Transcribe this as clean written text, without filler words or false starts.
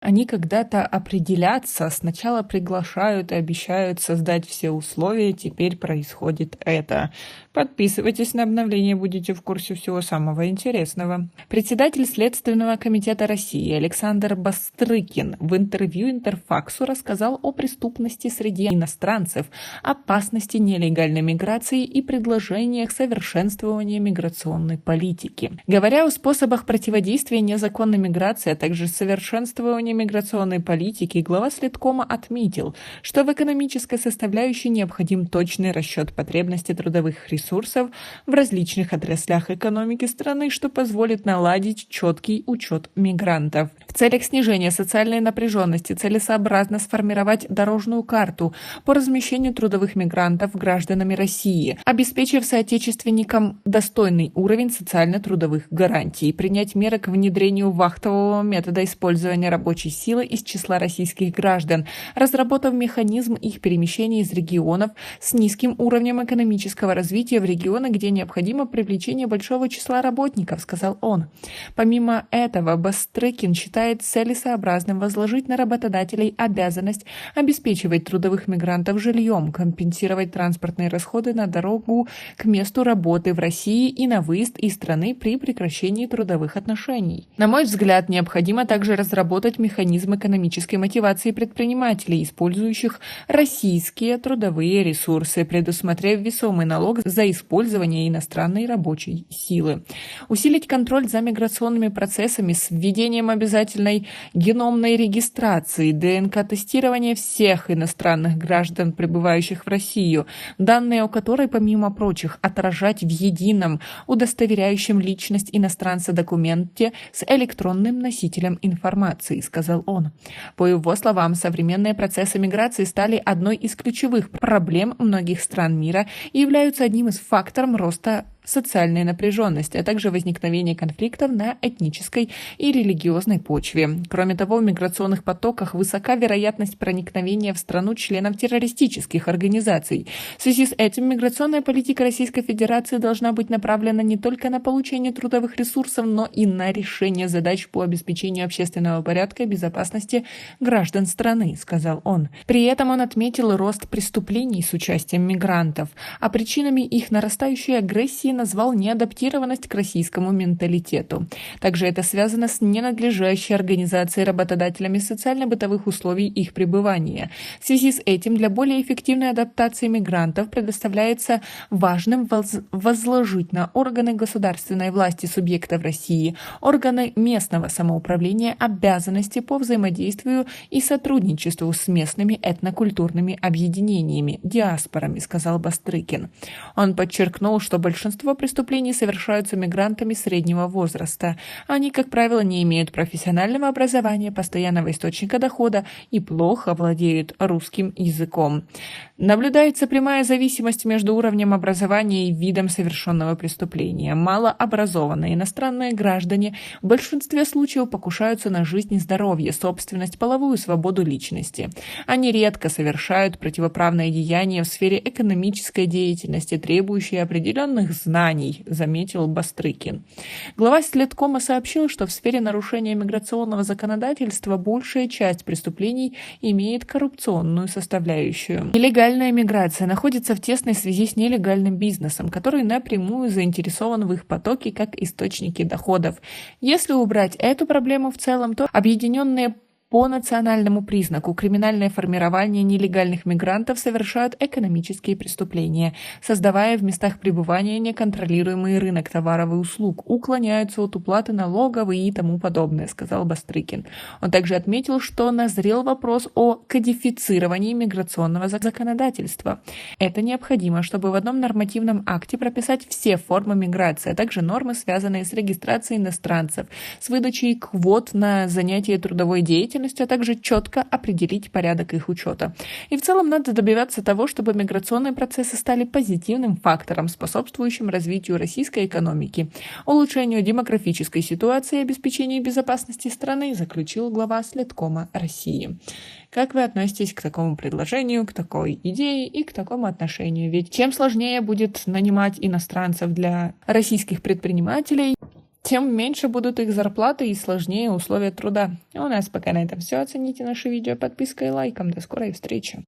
Они когда-то определятся, сначала приглашают и обещают создать все условия, теперь происходит это. Подписывайтесь на обновления, будете в курсе всего самого интересного. Председатель Следственного комитета России Александр Бастрыкин в интервью Интерфаксу рассказал о преступности среди иностранцев, опасности нелегальной миграции и предложениях совершенствования миграционной политики. Говоря о способах противодействия незаконной миграции, а также совершенствования миграционной политики, глава Следкома отметил, что в экономической составляющей необходим точный расчет потребностей трудовых ресурсов в различных отраслях экономики страны, что позволит наладить четкий учет мигрантов. В целях снижения социальной напряженности целесообразно сформировать дорожную карту по размещению трудовых мигрантов гражданами России, обеспечив соотечественникам достойный уровень социально-трудовых гарантий, принять меры к внедрению вахтового метода использования рабочей силы из числа российских граждан, разработав механизм их перемещения из регионов с низким уровнем экономического развития в регионы, где необходимо привлечение большого числа работников, сказал он. Помимо этого, Бастрыкин считает целесообразным возложить на работодателей обязанность обеспечивать трудовых мигрантов жильем, компенсировать транспортные расходы на дорогу к месту работы в России и на выезд из страны при прекращении трудовых отношений. На мой взгляд, необходимо также разработать механизм экономической мотивации предпринимателей, использующих российские трудовые ресурсы, предусмотрев весомый налог за использование иностранной рабочей силы. Усилить контроль за миграционными процессами с введением обязательной геномной регистрации, ДНК-тестирования всех иностранных граждан, прибывающих в Россию, данные о которой, помимо прочих, отражать в едином, удостоверяющем личность иностранца документе с электронным носителем информации, сказал он. По его словам, современные процессы миграции стали одной из ключевых проблем многих стран мира и являются одним из факторов роста социальной напряженности, а также возникновения конфликтов на этнической и религиозной почве. Кроме того, в миграционных потоках высока вероятность проникновения в страну членов террористических организаций. В связи с этим миграционная политика Российской Федерации должна быть направлена не только на получение трудовых ресурсов, но и на решение задач по обеспечению общественного порядка и безопасности граждан страны, сказал он. При этом он отметил рост преступлений с участием мигрантов, а причинами их нарастающей агрессии назвал неадаптированность к российскому менталитету. Также это связано с ненадлежащей организацией работодателями социально-бытовых условий их пребывания. В связи с этим для более эффективной адаптации мигрантов предоставляется важным возложить на органы государственной власти субъектов России, органы местного самоуправления обязанности по взаимодействию и сотрудничеству с местными этнокультурными объединениями, диаспорами, сказал Бастрыкин. Он подчеркнул, что большинство преступлений совершаются мигрантами среднего возраста. Они, как правило, не имеют профессионального образования, постоянного источника дохода и плохо владеют русским языком. Наблюдается прямая зависимость между уровнем образования и видом совершенного преступления. Малообразованные иностранные граждане в большинстве случаев покушаются на жизнь и здоровье, собственность, половую свободу личности. Они редко совершают противоправные деяния в сфере экономической деятельности, требующие определенных знаний, заметил Бастрыкин. Глава Следкома сообщил, что в сфере нарушения миграционного законодательства большая часть преступлений имеет коррупционную составляющую. Нелегальная миграция находится в тесной связи с нелегальным бизнесом, который напрямую заинтересован в их потоке как источнике доходов. Если убрать эту проблему в целом, то объединенные по национальному признаку криминальное формирование нелегальных мигрантов совершают экономические преступления, создавая в местах пребывания неконтролируемый рынок товаров и услуг, уклоняются от уплаты налогов и тому подобное, сказал Бастрыкин. Он также отметил, что назрел вопрос о кодифицировании миграционного законодательства. Это необходимо, чтобы в одном нормативном акте прописать все формы миграции, а также нормы, связанные с регистрацией иностранцев, с выдачей квот на занятие трудовой деятельностью, а также четко определить порядок их учета. И в целом надо добиваться того, чтобы миграционные процессы стали позитивным фактором, способствующим развитию российской экономики, улучшению демографической ситуации и обеспечению безопасности страны, заключил глава Следкома России. Как вы относитесь к такому предложению, к такой идее и к такому отношению? Ведь чем сложнее будет нанимать иностранцев для российских предпринимателей, тем меньше будут их зарплаты и сложнее условия труда. У нас пока на этом все. Оцените наше видео подпиской и лайком. До скорой встречи.